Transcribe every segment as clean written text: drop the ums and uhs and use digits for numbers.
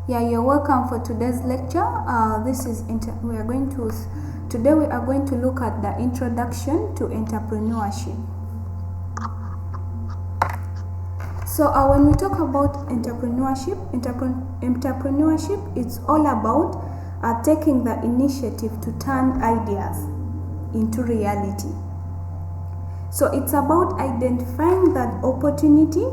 Yeah, you're welcome for today's lecture. Today we are going to look at the introduction to entrepreneurship. So when we talk about entrepreneurship, entrepreneurship is all about taking the initiative to turn ideas into reality. So it's about identifying that opportunity,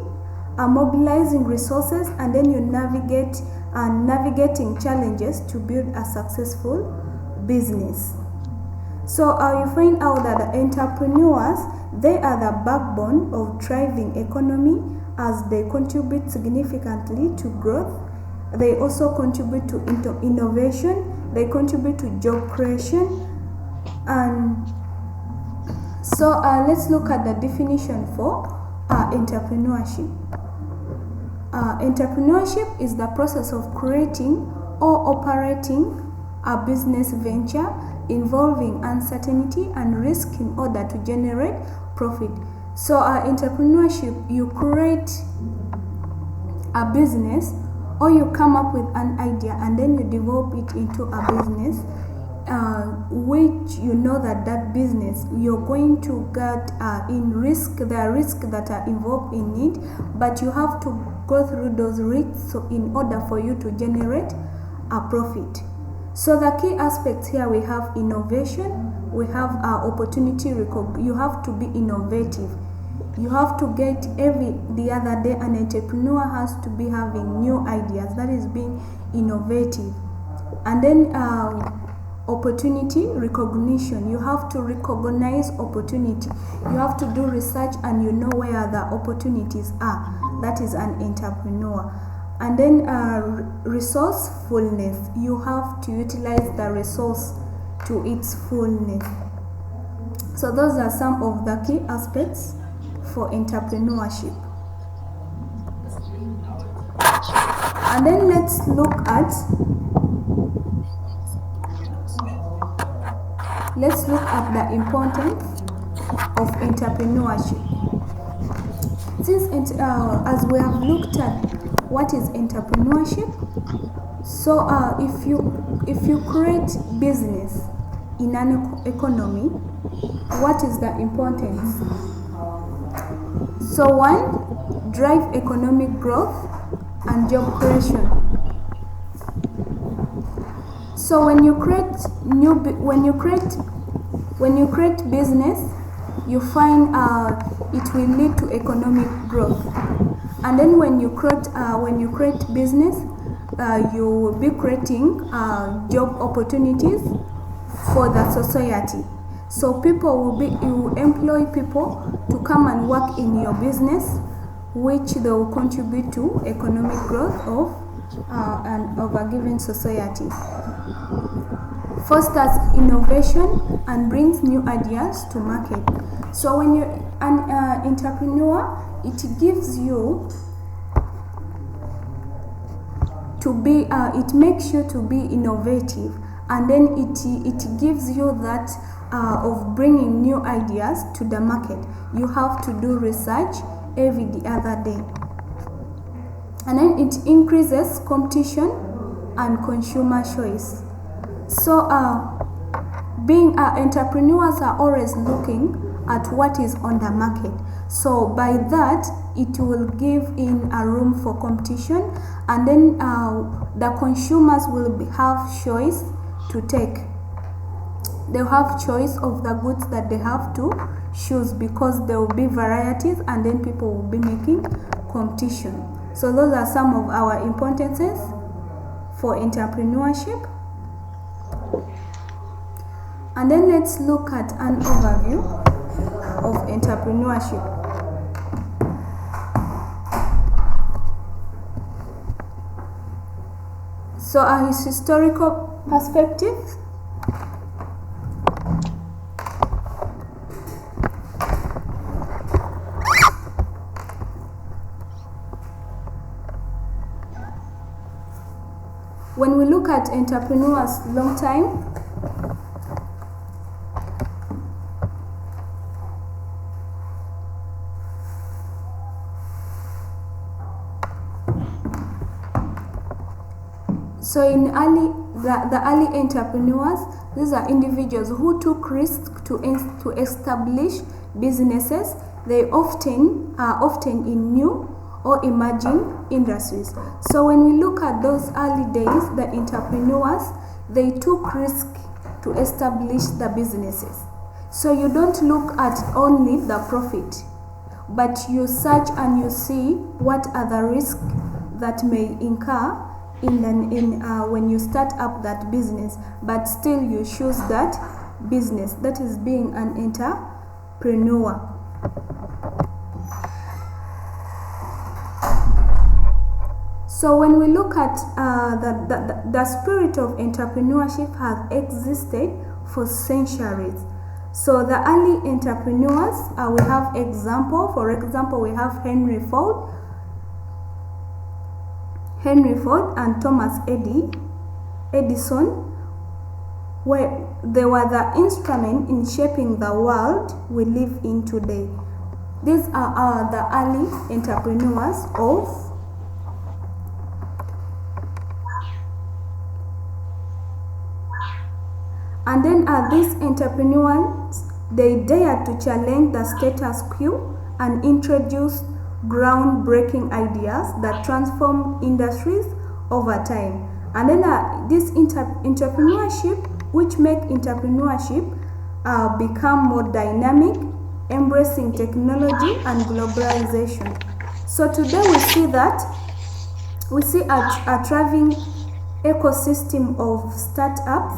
mobilizing resources, and then you navigating challenges to build a successful business. So you find out that the entrepreneurs, they are the backbone of thriving economy, as they contribute significantly to growth. They also contribute to innovation, they contribute to job creation. And so let's look at the definition for entrepreneurship. Entrepreneurship is the process of creating or operating a business venture involving uncertainty and risk in order to generate profit. So entrepreneurship, you create a business or you come up with an idea and then you develop it into a business, which you know that business you're going to get in risk. There are risks that are involved in it, but you have to go through those risks in order for you to generate a profit. So the key aspects here, we have innovation, we have opportunity. You have to be innovative. You have to get the other day an entrepreneur has to be having new ideas, that is being innovative. And then opportunity recognition, you have to recognize opportunity. You have to do research and you know where the opportunities are. That is an entrepreneur. And then resourcefulness, you have to utilize the resource to its fullness. So those are some of the key aspects for entrepreneurship. And then let's look at the importance of entrepreneurship. Since as we have looked at what is entrepreneurship, so if you create business in an economy, what is the importance? So one, drive economic growth and job creation. So when you create business, you find it will lead to economic growth. And then when you create business, you will be creating job opportunities for the society. So you will employ people to come and work in your business, which they will contribute to economic growth of a given society. Fosters innovation and brings new ideas to market. So when you're an entrepreneur, it gives you it makes you to be innovative, and then it gives you that of bringing new ideas to the market. You have to do research every other day, and then it increases competition and consumer choice. So being entrepreneurs are always looking at what is on the market. So by that, it will give in a room for competition, and then the consumers will have choice to take. They'll have choice of the goods that they have to choose, because there will be varieties and then people will be making competition. So those are some of our importances for entrepreneurship. And then let's look at an overview of entrepreneurship. So his historical perspective. When we look at entrepreneurs long time, So in the early entrepreneurs, these are individuals who took risks to establish businesses. They often are in new or emerging industries. So when we look at those early days, the entrepreneurs, they took risk to establish the businesses. So you don't look at only the profit, but you search and you see what are the risks that may incur when you start up that business, but still you choose that business. That is being an entrepreneur. So when we look at the spirit of entrepreneurship has existed for centuries. So the early entrepreneurs, we have for example, we have Henry Ford and Thomas Edison, where they were the instrument in shaping the world we live in today. These are the early entrepreneurs and then these entrepreneurs, they dared to challenge the status quo and introduce groundbreaking ideas that transform industries over time. And then this entrepreneurship, which make entrepreneurship become more dynamic, embracing technology and globalization. So today we see a thriving ecosystem of startups.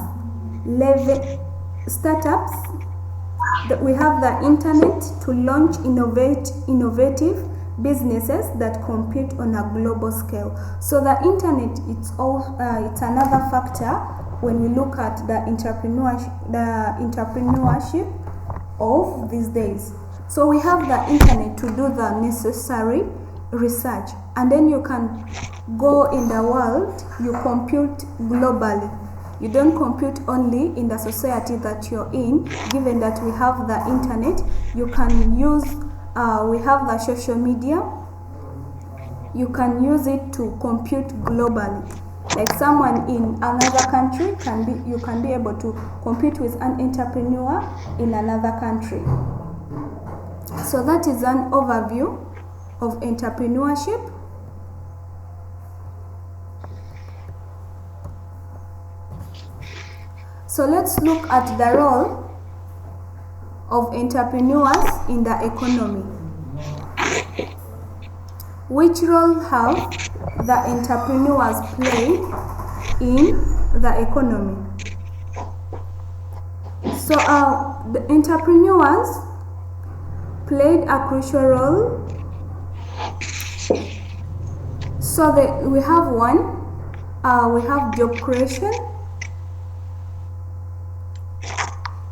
That we have the internet to launch innovative businesses that compete on a global scale. So the internet, it's another factor when we look at the entrepreneurship of these days. So we have the internet to do the necessary research, and then you can go in the world, you compute globally. You don't compute only in the society that you're in. Given that we have the internet, you can use, we have the social media, you can use it to compute globally. Like someone in another country you can be able to compete with an entrepreneur in another country. So that is an overview of entrepreneurship. So let's look at the role of entrepreneurs in the economy. Which role have the entrepreneurs played in the economy? So the entrepreneurs played a crucial role. So we have we have job creation.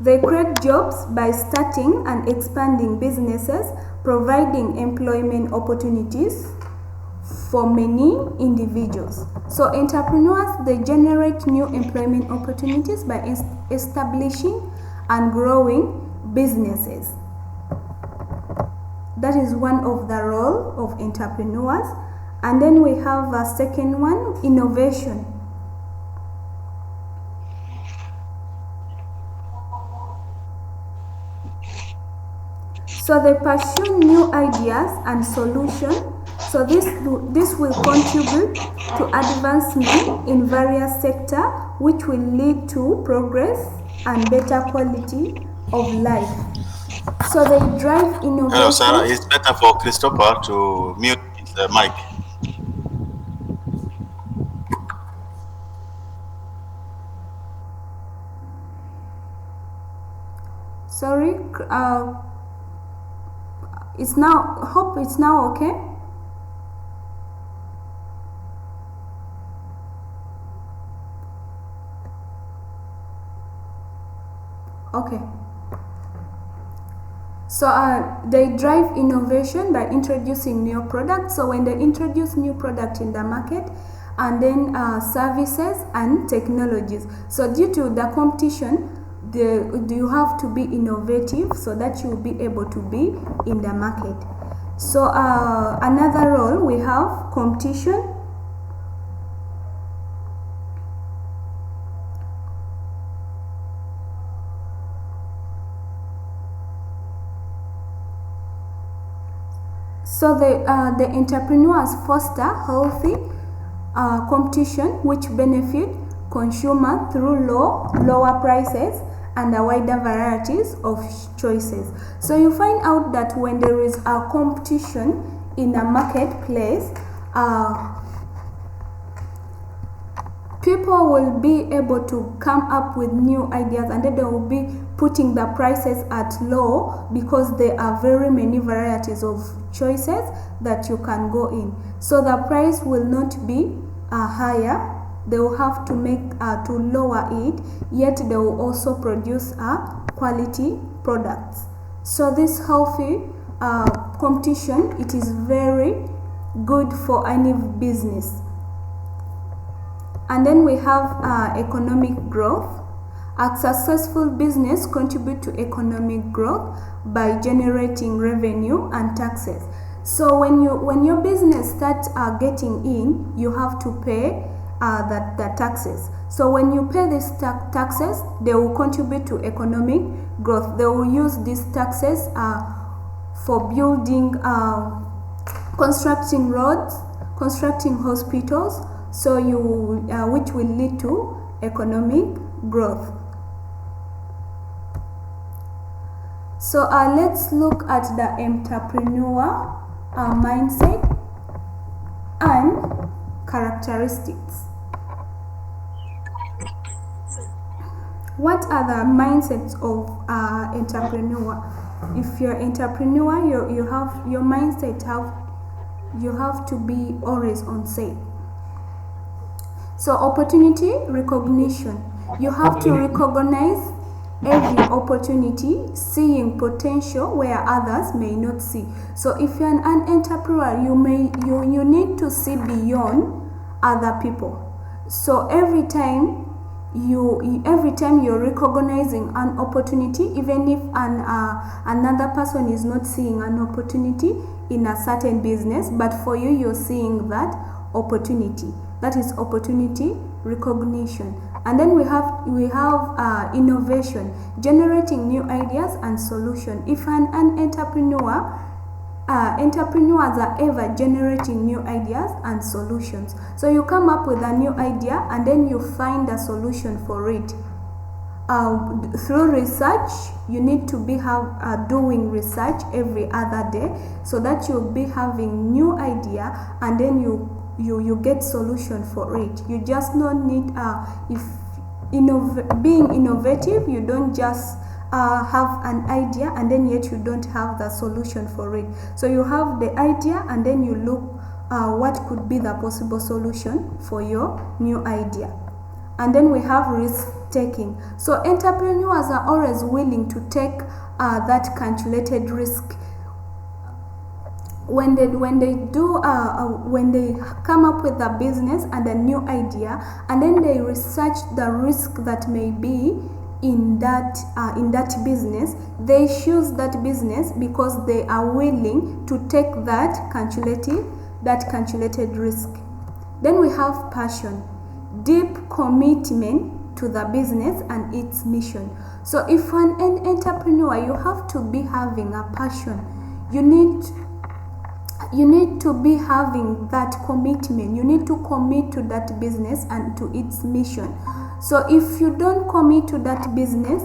They create jobs by starting and expanding businesses, providing employment opportunities for many individuals. So entrepreneurs, they generate new employment opportunities by establishing and growing businesses. That is one of the role of entrepreneurs. And then we have a second one, innovation. So they pursue new ideas and solutions. So this will contribute to advancement in various sectors, which will lead to progress and better quality of life. So they drive innovation. Hello, Sarah. It's better for Christopher to mute the mic. Sorry. It's now. Hope it's now okay. Okay. So they drive innovation by introducing new products. So when they introduce new product in the market, and then services and technologies. So due to the competition, you have to be innovative so that you will be able to be in the market. So another role, we have competition. So the entrepreneurs foster healthy competition which benefit consumer through lower prices and a wider varieties of choices. So you find out that when there is a competition in a marketplace, people will be able to come up with new ideas, and then they will be putting the prices at low because there are very many varieties of choices that you can go in. So the price will not be higher. They will have to make to lower it, yet they will also produce quality products. So this healthy competition, it is very good for any business. And then we have economic growth. A successful business contributes to economic growth by generating revenue and taxes. So when your business starts getting in, you have to pay the taxes. So when you pay these taxes, they will contribute to economic growth. They will use these taxes for building, constructing roads, constructing hospitals, so which will lead to economic growth. So let's look at the entrepreneur mindset and characteristics. What are the mindsets of entrepreneur? If you're entrepreneur, you have your mindset. You have to be always on set. So opportunity recognition. You have to recognize every opportunity, seeing potential where others may not see. So if you're an entrepreneur, you need to see beyond other people. So every time you're recognizing an opportunity, even if another person is not seeing an opportunity in a certain business, but for you, you're seeing that opportunity. That is opportunity recognition. And then we have innovation, generating new ideas and solutions. If an entrepreneur, entrepreneurs are ever generating new ideas and solutions. So you come up with a new idea and then you find a solution for it. Through research, you need to be doing research every other day, so that you'll be having new idea, and then you get solution for it. You just don't need being innovative. You don't just have an idea and then yet you don't have the solution for it. So you have the idea and then you look what could be the possible solution for your new idea. And then we have risk taking. So entrepreneurs are always willing to take that calculated risk. When they come up with a business and a new idea, and then they research the risk that may be in that business, they choose that business because they are willing to take that calculated risk. Then we have passion, deep commitment to the business and its mission. So if an entrepreneur, you have to be having a passion. You need to be having that commitment. You need to commit to that business and to its mission. So if you don't commit to that business,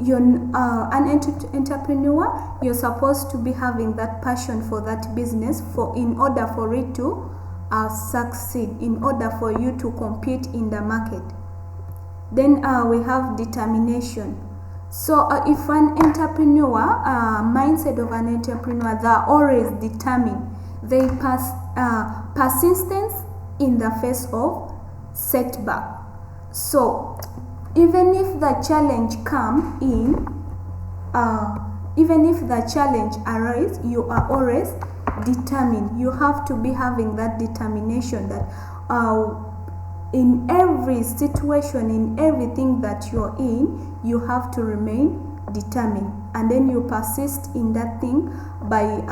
you're an entrepreneur, you're supposed to be having that passion for that business in order for it to succeed, in order for you to compete in the market. Then we have determination. So if an entrepreneur, mindset of an entrepreneur, they're always determined. They persistence in the face of setback. So even if the challenge come in, even if the challenge arises, you are always determined. You have to be having that determination that in every situation, in everything that you're in, you have to remain determined, and then you persist in that thing by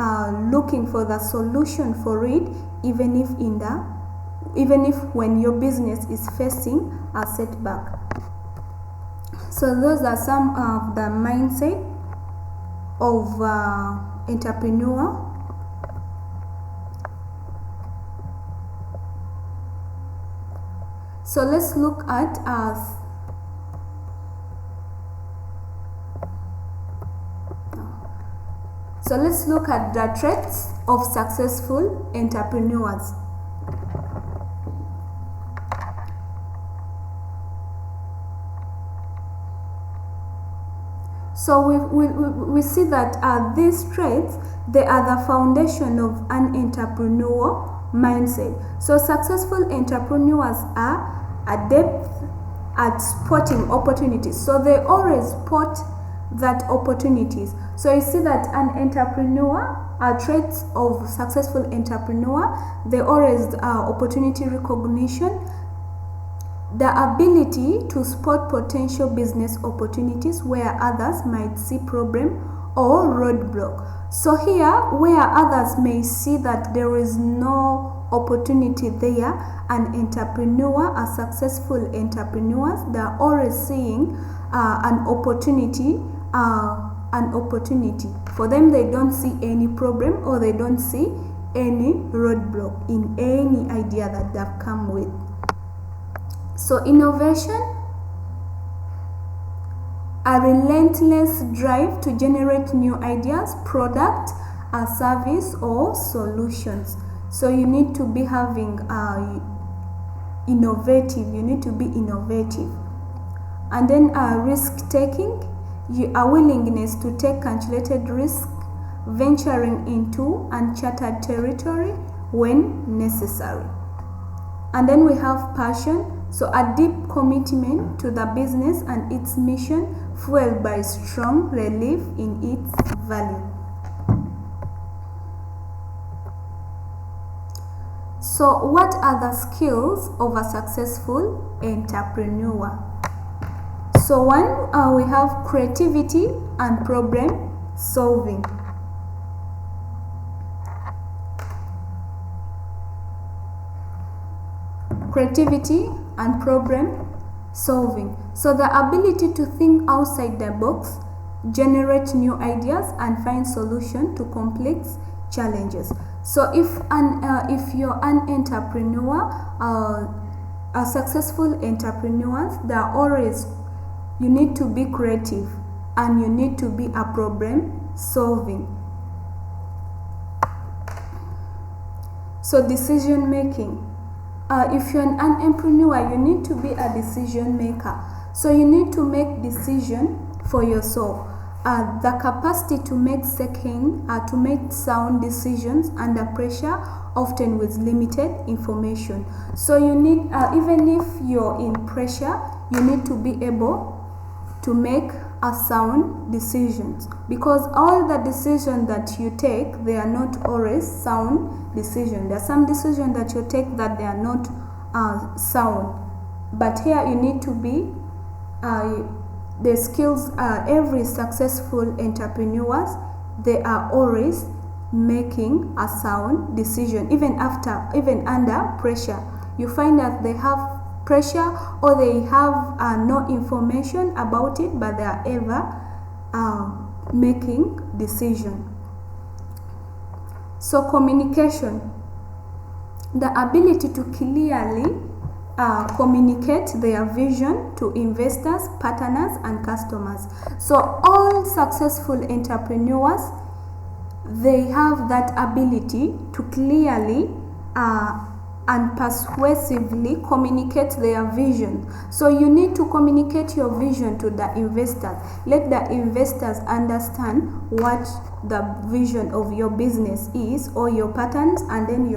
looking for the solution for it, even if when your business is facing a setback. So those are some of the mindset of entrepreneur. So let's look at the traits of successful entrepreneurs. So we see that these traits, they are the foundation of an entrepreneur mindset. So successful entrepreneurs are adept at spotting opportunities. So they always spot that opportunities. So you see that an entrepreneur, traits of successful entrepreneur, they always opportunity recognition, the ability to spot potential business opportunities where others might see problem or roadblock. So here, where others may see that there is no opportunity there, an entrepreneur, a successful entrepreneurs, they are always seeing an opportunity. For them, they don't see any problem or they don't see any roadblock in any idea that they've come with. So innovation, a relentless drive to generate new ideas, product, a service or solutions. So you need to be having innovative. You need to be innovative. And then risk taking, a willingness to take calculated risk, venturing into uncharted territory when necessary. And then we have passion. So a deep commitment to the business and its mission, fueled by strong belief in its value. So what are the skills of a successful entrepreneur? So one, we have creativity and problem solving. Creativity and problem solving. So the ability to think outside the box, generate new ideas and find solutions to complex challenges. So if you're an entrepreneur, a successful entrepreneurs, they are always, you need to be creative and you need to be a problem solving. So decision making. If you're an entrepreneur, you need to be a decision maker. So you need to make decision for yourself. The capacity to make sound decisions under pressure, often with limited information. So you need, even if you're in pressure, you need to be able to make a sound decisions, because all the decisions that you take, they are not always sound decisions. There are some decisions that you take that they are not sound, but here you need to be the skills. Every successful entrepreneurs, they are always making a sound decision, even under pressure. You find that they have pressure or they have no information about it, but they are ever making decision. So communication, the ability to clearly communicate their vision to investors, partners and customers. So all successful entrepreneurs, they have that ability to clearly and persuasively communicate their vision. So you need to communicate your vision to the investors. Let the investors understand what the vision of your business is, or your partners and then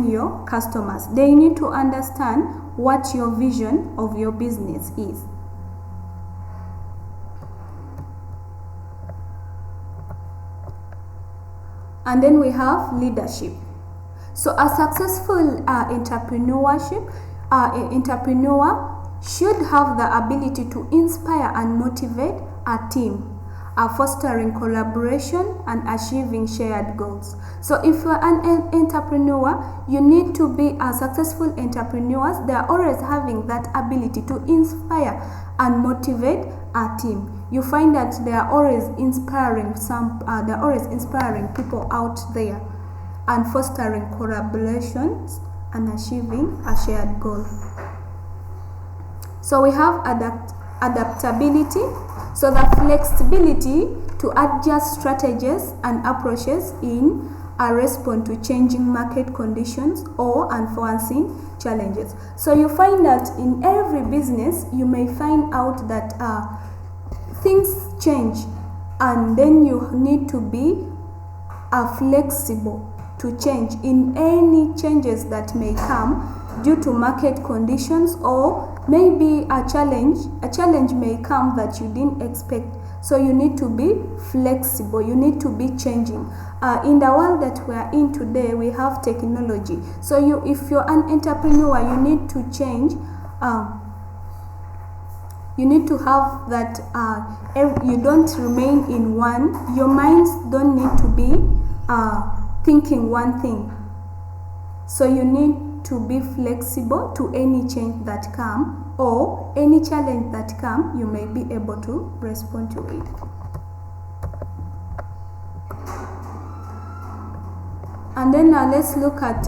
your customers. They need to understand what your vision of your business is. And then we have leadership. So a successful entrepreneur should have the ability to inspire and motivate a team, fostering collaboration and achieving shared goals. So if you're an entrepreneur, you need to be a successful entrepreneurs. They are always having that ability to inspire and motivate a team. you find that they are always inspiring people out there and fostering collaborations and achieving a shared goal. So we have adaptability, so the flexibility to adjust strategies and approaches in a response to changing market conditions or unforeseen challenges. So you find that in every business you may find out that things change, and then you need to be flexible to change in any changes that may come due to market conditions, or maybe a challenge may come that you didn't expect. So you need to be flexible, you need to be changing. In the world that we are in today, we have technology. So if you're an entrepreneur, you need to change. You need to have that you don't remain in one. Your minds don't need to be thinking one thing. So you need to be flexible to any change that come, or any challenge that come, you may be able to respond to it. And then now let's look at